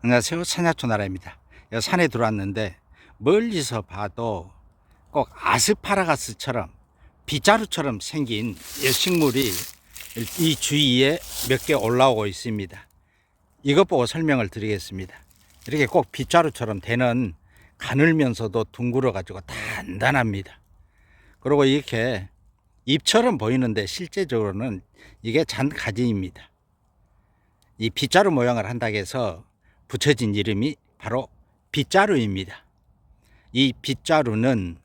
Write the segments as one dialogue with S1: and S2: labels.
S1: 안녕하세요. 산야초나라입니다. 산에 들어왔는데 멀리서 봐도 꼭 아스파라거스처럼 빗자루처럼 생긴 식물이 이 주위에 몇 개 올라오고 있습니다. 이것 보고 설명을 드리겠습니다. 이렇게 꼭 빗자루처럼 되는 가늘면서도 둥그러 가지고 단단합니다. 그리고 이렇게 잎처럼 보이는데 실제적으로는 이게 잔가지입니다. 이 빗자루 모양을 한다고 해서 붙여진 이름이 바로 빗자루입니다. 이 빗자루는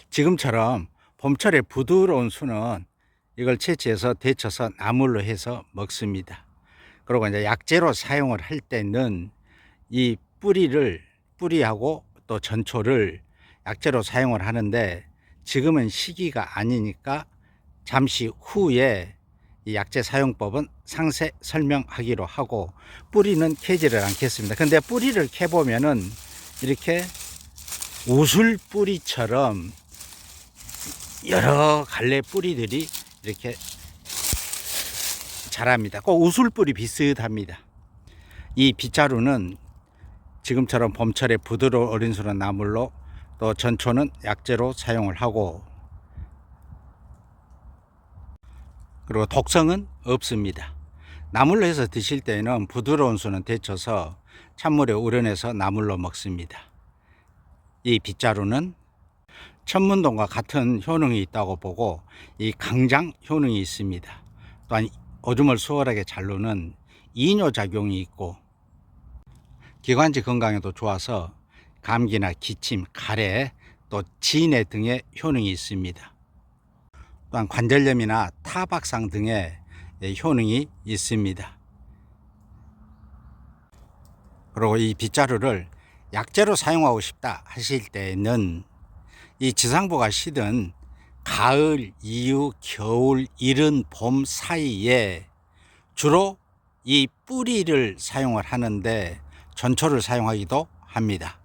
S1: 지금처럼 봄철에 부드러운 수는 이걸 채취해서 데쳐서 나물로 해서 먹습니다. 그리고 이제 약재로 사용을 할 때는 이 뿌리하고 또 전초를 약재로 사용을 하는데 지금은 시기가 아니니까 잠시 후에 이 약재 사용법은 상세 설명하기로 하고 뿌리는 캐지를 않겠습니다. 근데 뿌리를 캐보면은 이렇게 우술 뿌리처럼 여러 갈래 뿌리들이 이렇게 자랍니다. 꼭 우술 뿌리 비슷합니다. 이 빗자루는 지금처럼 봄철에 부드러운 어린수는 나물로 또 전초는 약재로 사용을 하고 그리고 독성은 없습니다. 나물로 해서 드실 때는 부드러운 수는 데쳐서 찬물에 우려내서 나물로 먹습니다. 이 빗자루는 천문동과 같은 효능이 있다고 보고 이 강장 효능이 있습니다. 또한 오줌을 수월하게 잘 누는 이뇨작용이 있고 기관지 건강에도 좋아서 감기나 기침, 가래, 또 진해 등의 효능이 있습니다. 또한 관절염이나 타박상 등의 효능이 있습니다. 그리고 이 빗자루를 약재로 사용하고 싶다 하실 때는 이 지상부가 시든 가을, 이후, 겨울, 이른 봄 사이에 주로 이 뿌리를 사용을 하는데 전초를 사용하기도 합니다.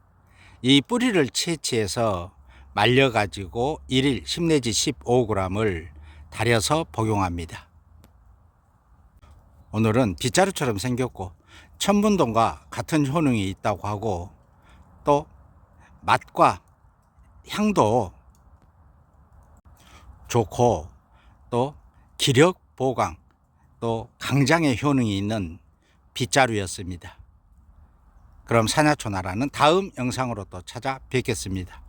S1: 이 뿌리를 채취해서 말려 가지고 1일 10 내지 15g을 달여서 복용합니다. 오늘은 빗자루처럼 생겼고 천문동과 같은 효능이 있다고 하고 또 맛과 향도 좋고 또 기력 보강 또 강장의 효능이 있는 빗자루였습니다. 그럼 산야초나라는 다음 영상으로 또 찾아뵙겠습니다.